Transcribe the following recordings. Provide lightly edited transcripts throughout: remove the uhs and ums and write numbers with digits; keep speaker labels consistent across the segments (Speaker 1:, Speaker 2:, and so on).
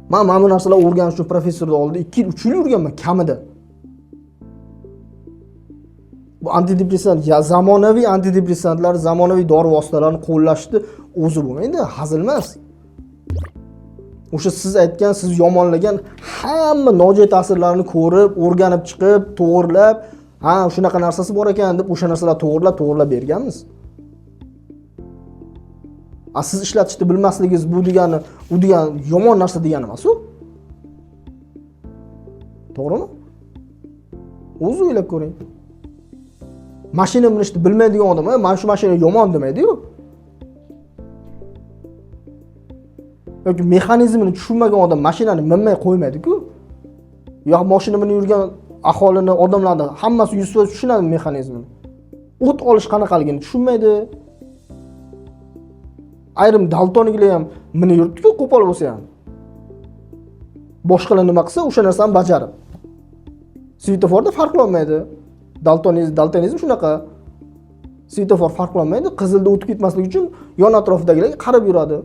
Speaker 1: Mana bu narsalar o'rganish uchun professorning oldida 2 yil 3 yil yurganman kamida. Bu antidepressant, ya zamonaviy antidepressantlar, zamonaviy dori vositalarini qo'llashni o'zi bo'lmaydi, hazil emas. O'sha siz aytgan, siz yomonlagan hamma nojo'ya ta'sirlarni ko'rib, o'rganib chiqib, to'g'rilab, ha, shunaqa narsasi bor ekan deb o'sha narsalarni to'g'rilab berganmiz. Siz ishlatishni bilmasligingiz bu degani yomon narsa degani emas u. To'g'rimi? O'zi o'ylab ko'ring. Mashina minishni bilmaydigan odam, "Men shu mashina yomon" demaydi-yu. Yoki mexanizmini tushunmagan odam mashinani minmay qo'ymaydi-ku. Yo'q, mashina minib yurgan aholini, odamlarni hammasi 100% tushunadi mexanizmini. O't olish qanaqaligini tushunmaydi. Ayrim daltoniklar ham minib yuribdi-ku, qo'pol bo'lsa ham. Boshqalar nima qilsa, o'sha narsani bajarib. Svetoforda farqlanmaydi. Daltonizm shunaqa. Svetofor farqlanmaydi, qizilda o'tib ketmasligi uchun yon atrofidagilarga qarab yuradi.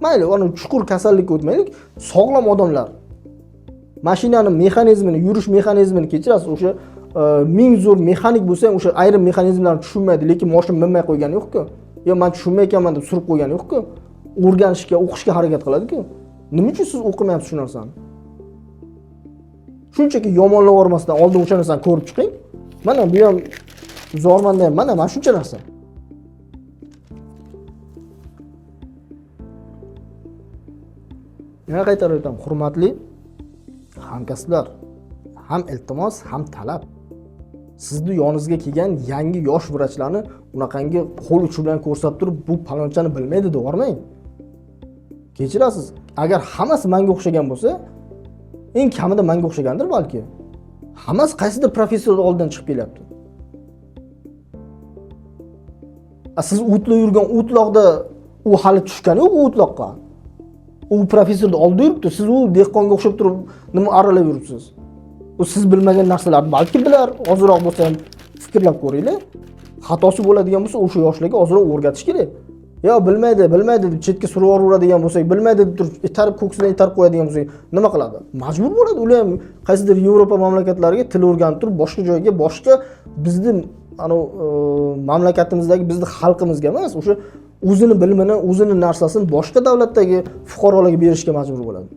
Speaker 1: Mayli, uni chuqur kasallikka o'tmaylik, sog'lom odamlar mashinani mexanizmini, yurish mexanizmini kechirasiz, o'sha ming zo'r mexanik bo'lsa ham o'sha ayrim mexanizmlarni tushunmaydi, lekin mashina minmay qo'ygani yo'q-ku. Yo, men tushunmayapman deb surib qo'ygani yo'q-ku. O'rganishga, o'qishga harakat qiladi-ku. Nima uchun siz o'qimayapsiz shu narsani? Shunchaki yomonlab yormasdan oldin o'sha narsani ko'rib chiqing. Mana bu ham zo'rmanda ham mana shuncha narsa. Yana qaytarib aytaman, hurmatli hamkasblar, ham iltimos, ham talab. Sizni yoningizga kelgan yangi yosh vrachlarni unaqangi qo'l uchi bilan ko'rsatib turib, bu palonchani bilmaydi deb yormang. Kechirasiz. Agar hammasi menga o'xshagan bo'lsa, eng kamida menga o'xshagandir balki. Hammasi qaysidir professorning oldidan chiqib kelyapti. Siz o'tlab yurgan o'tloqda u hali tushgani yo'q o'tloqqa. U professorning oldida yuribdi, siz u dehqonga o'xshab turib nima aralab yuribsiz? U siz bilmagan narsalarni balki bilar, ozroq bo'lsa ham fikrlab ko'ringlar. Xatosi bo'ladigan bo'lsa, o'sha yoshlarga ozroq o'rgatish kerak. Yo, bilmaydi deb chetga surib yuboradigan bo'lsak, bilmaydi deb turib itarib ko'ksidan itarib qo'yadigan bo'lsak, nima qiladi? Majbur bo'ladi. Ular ham qaysidir Yevropa mamlakatlariga til o'rganib turib, boshqa joyga, boshqa bizning mamlakatimizdagi bizning xalqimizga emas, o'sha o'zini bilimini, o'zini narsasini boshqa davlatdagi fuqarolarga berishga majbur bo'ladi.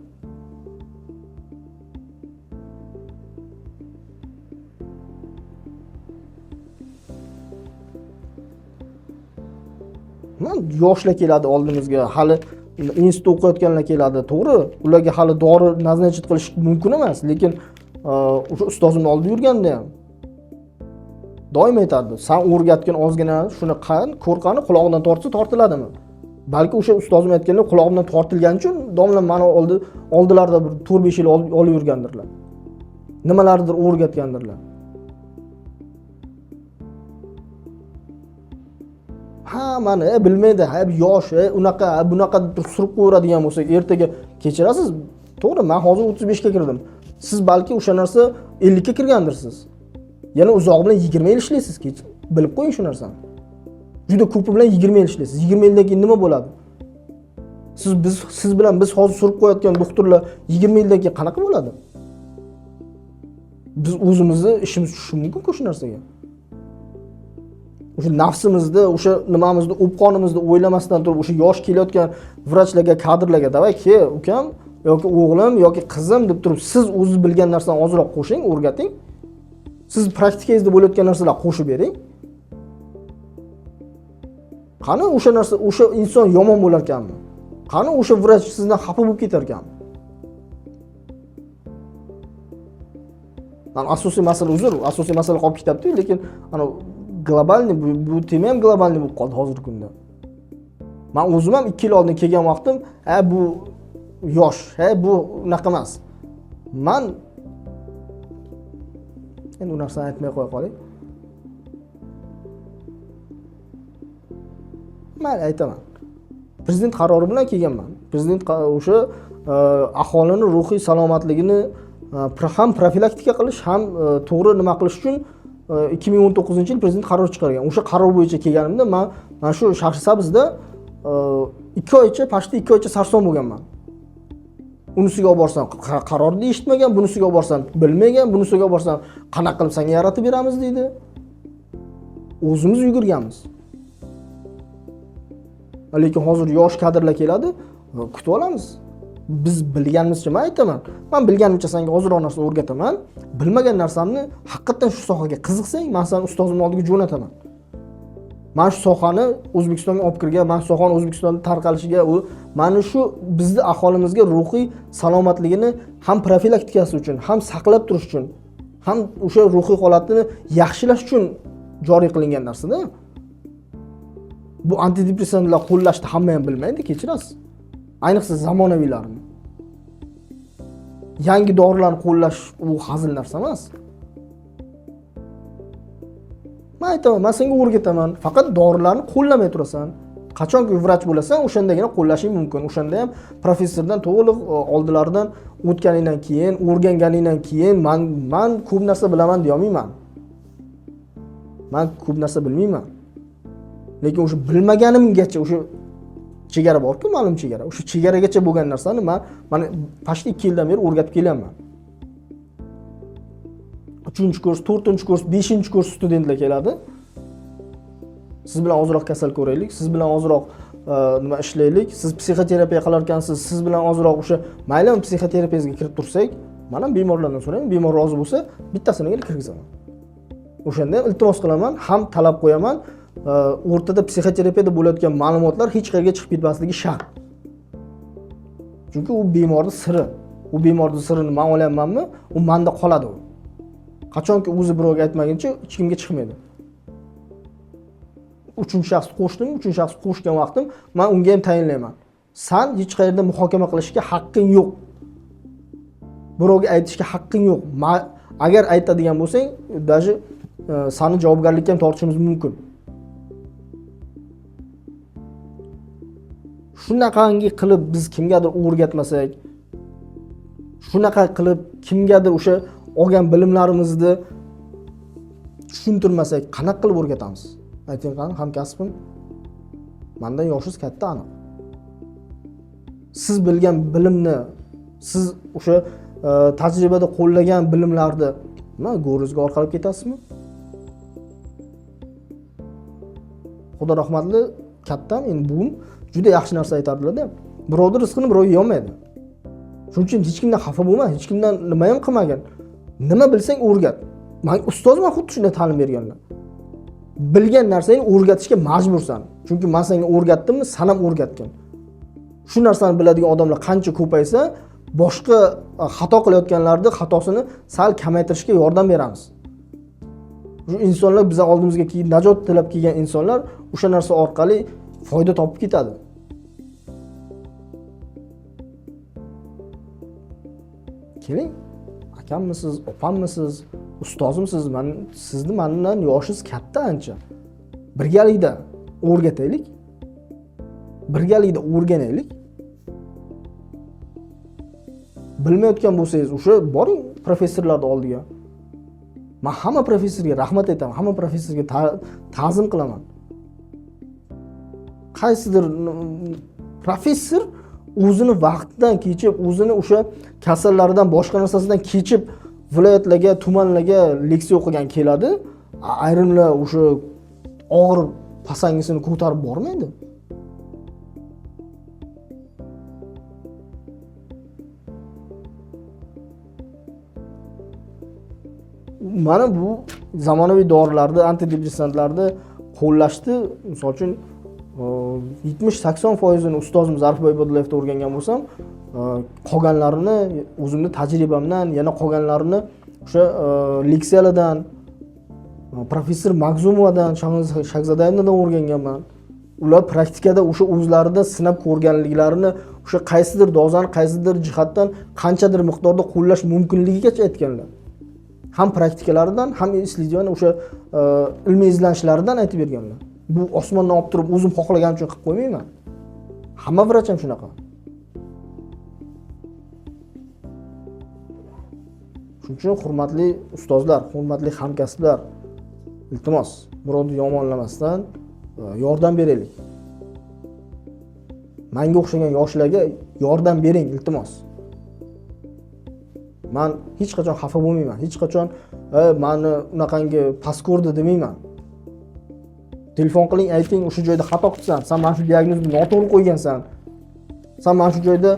Speaker 1: Yoshlar keladi oldimizga, hali institutda o'qiyotganlar keladi, to'g'ri. Ularga hali dori naznachit qilish mumkin emas, lekin o'sha ustozimning oldida yurganda ham doim aytardi, "Sen o'rgatgan ozgina shuni ko'rqani quloqdan tortsa tortiladimi?" Balki o'sha ustozim aytganlar quloqdan tortilgani uchun domla meni oldilarda bir 4-5 yil olib yurgandirlar. Nimalardir o'rgatgandirlar. Ha, mana bilmaydi, ha yosh, unaqa, bunaqa deb surib qo'yadigan bo'lsak, ertaga kechirasiz. To'g'ri, men hozir 35 ga kirdim. Siz balki o'sha narsa 50 ga kirgandirsiz. Yana uzoq bilan 20 yil ishlaysiz, bilib qo'ying shu narsani. Juda ko'pi bilan 20 yil ishlaysiz. 20 yildan keyin nima bo'ladi? Siz bilan biz hozir surib qo'yayotgan doktorlar 20 yildan keyin qanaqa bo'ladi? Biz o'zimizni ishimiz tushishi mumkin-ku shu narsaga. O'sha nafsimizni, o'sha nimamizni, o'pqonimizni o'ylamasdan turib, o'sha yosh kelayotgan vrachlarga, kadrlarga "Davay, ke, ukam yoki o'g'lim yoki qizim" deb turib, siz o'zingiz bilgan narsani ozroq qo'shing, o'rgating. Siz praktikangizda bo'layotgan narsalar qo'shib bering. Qani o'sha narsa, o'sha inson yomon bo'lar ekanmi? Qani o'sha vrach sizdan xafa bo'lib ketar ekanmi? Asosiy masala asosiy masala qolib ketibdi, lekin ana globalniy bu tema ham globalniy bo'lib qoldi hozirgi kunda. Men o'zim ham 2 yil oldin kelgan vaqtim, bu yosh, bu unaqa emas. Men endi u narsani aytmay qo'ya qoling. Men aytaman. Prezident qarori bilan kelganman. Prezident o'sha aholini ruhiy salomatligini ham profilaktika qilish, ham to'g'ri nima qilish uchun 2019-yil prezident qaror chiqargan. O'sha qaror bo'yicha kelganimda men shu shaxsiy sabzda 2 oycha, pashta 2 oycha sarson bo'lganman. Unisiga olib borsam qarorni eshitmagan, bunisiga olib borsam bilmagan, bunisiga olib borsam qanaqa qilib senga yaratib beramiz deydi. O'zimiz yugurganmiz. Lekin hozir yosh kadrlar keladi, kutib olamiz. Biz bilganimizcha men aytaman. Men bilganimcha senga ozroq narsa o'rgataman. Bilmagan narsamni haqiqatan shu sohaga qiziqsang, men seni ustozimning oldiga jo'nataman. Men shu sohani O'zbekistonga olib kirgan, men shu sohani O'zbekistonda tarqalishiga, u mana shu bizning aholimizga ruhiy salomatligini ham profilaktikasi uchun, ham saqlab turish uchun, ham o'sha ruhiy holatini yaxshilash uchun joriy qilingan narsa-da. Bu antidepressantlar qo'llashni hamma ham bilmaydi, kechirasiz. Ayniqsa zamonaviylarni. Yangi dorilarni qo'llash u hazil narsa emas. Men aytaman, men senga o'rgataman, faqat dorilarni qo'llamay turasan. Qachonki vrach bo'lasan, o'shandagina qo'llashing mumkin. O'shanda ham professordan to'liq oldilaridan o'tganingdan keyin, o'rganganingdan keyin men ko'p narsa bilaman deya olmayman. Men ko'p narsa bilmayman. Lekin o'sha bilmaganimgacha o'sha chegara bor-ku, ma'lum chegara. O'sha chegaragacha bo'lgan narsani men pashta 2 yildan beri o'rgatib kelyapman. 3-kurs, 4-kurs, 5-kurs studentlar keladi. Siz bilan ozroq kasal ko'raylik, siz bilan ozroq nima ishlaylik, siz psixoterapiya qilar ekansiz, siz bilan ozroq o'sha maylimi psixoterapiyasiga kirib tursak, men ham bemorlardan so'rayman, bemor rozi bo'lsa, bittasini kirgizaman. O'shanda ham iltimos qilaman, ham talab qo'yaman, o'rtada psixoterapiyada bo'layotgan ma'lumotlar hech qayerga chiqib ketmasligi shart. Chunki u bemorning siri. U bemorning sirini men olyapmanmi, u menda qoladi u. Qachonki o'zi birovga aytmaguncha hech kimga chiqmaydi. 3-shaxs qo'shdim, 3-shaxs qo'shgan vaqtim men unga ham tayinlayman. Sen hech qayerda muhokama qilishga haqqing yo'q. Birovga aytishga haqqing yo'q. Agar aytadigan bo'lsang, даже seni javobgarlikka ham tortishimiz mumkin. Shunaqangi qilib biz kimgadir o'rgatmasak, shunaqa qilib kimgadir o'sha olgan bilimlarimizni tushuntirmasak, qanaqa qilib o'rgatamiz? Ayting qani, hamkasbim. Mendan yoshingiz katta aniq. Siz bilgan bilimni, siz o'sha tajribada qo'llagan bilimlarni nima go'rizga orqalab ketasizmi? Xudo rahmatli kattam, endi buvim juda yaxshi narsa aytardilar-da. Birovning rizqini birov yeyolmaydi. Shuning uchun hech kimdan xafa bo'lma, hech kimdan nima ham qilmagan. Nima bilsang o'rgat. Men ustozman xuddi shunday ta'lim berganlar. Bilgan narsangni o'rgatishga majbursan. Chunki men senga o'rgatdimmi, sen ham o'rgatgan. Shu narsani biladigan odamlar qancha ko'paysa, boshqa xato qilayotganlarning xatosini sal kamaytirishga yordam beramiz. Shu insonlar bizning oldimizga kelib najot tilab kelgan insonlar o'sha narsa orqali foyda topib ketadi. Keling, akammisiz, opammisiz, ustozimsiz, sizni mendan yoshingiz katta ancha. Birgalikda o'rgataylik. Birgalikda o'rganaylik. Bilmayotgan bo'lsangiz, o'sha boring professorlarning oldiga. Men hamma professorga rahmat aytaman, hamma professorga ta'zim qilaman. Qaysidir professor o'zini vaqtidan kechib, o'zini o'sha kasallardan, boshqa narsasidan kechib viloyatlarga, tumanlarga leksiya o'qigan keladi. Ayrimlar o'sha og'ir pasangisini ko'tarib bormaydi. Mana bu zamonaviy dorilarni, antidepressantlarni qo'llashni, misol uchun 70-80% ustozimiz Arifboy Ibodullayevdan o'rgangan bo'lsam, qolganlarini o'zimning tajribamdan, yana qolganlarini o'sha leksiyalardan, professor Magzumovadan, Shahzodayevdan o'rganganman. Ular praktikada o'sha o'zlaridan sinab ko'rganliklarini, o'sha qaysidir dozani, qaysidir jihatdan qanchadir miqdorda qo'llash mumkinligigacha aytganlar. Ham praktikalaridan, ham islaydigan o'sha ilmiy izlanishlaridan aytib berganlar. Bu osmondan olib turib o'zim xohlagan uchun qilib qo'ymayman. Hamma vrach ham shunaqa. Shuning uchun hurmatli ustozlar, hurmatli hamkasblar, iltimos, birovni yomonlamasdan yordam beraylik. Menga o'xshagan yoshlarga yordam bering, iltimos. Men hech qachon xafa bo'lmayman. Hech qachon meni unaqangi past ko'rdi demayman. Telefon qiling, ayting, o'sha joyda xato qilsan, sen mana shu diagnozni noto'g'ri qo'ygansan. Sen mana shu joyda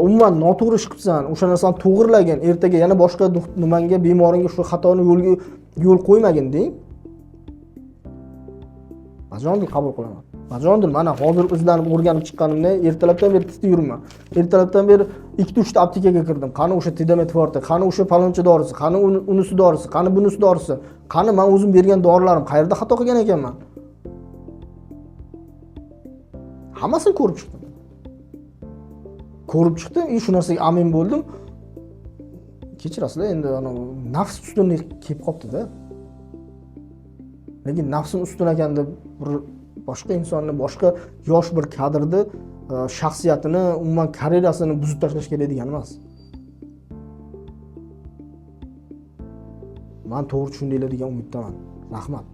Speaker 1: umuman noto'g'ri ish qilibsan, o'sha narsani to'g'rilagin, ertaga yana boshqa nimanga, bemoringga shu xatoni yo'l qo'ymagin deng. Bajondir qabul qilaman. Bajondir, mana hozir o'zlarim o'rganib chiqqanimda ertalabdan beri tizda yuribman. Ertalabdan beri 2-3 ta aptekaga kirdim. Qani o'sha Tedamet Forte, qani o'sha palonchi dorisi, qani unisi dorisi, qani bunisi dorisi, qani men o'zim bergan dorilarim qayerda xato qilgan ekanman? Hammasini ko'rib chiqdim. Shu narsaga amin bo'ldim. Kechirasizlar, endi nafs ustunlik kelib qolibdi-da. Lekin nafsim ustun ekan deb bir boshqa insonni, boshqa yosh bir kadrni shaxsiyatini, umuman karyerasini buzib tashlash kerak degani emas. Men to'g'ri tushundinglar degan umiddaman. Rahmat.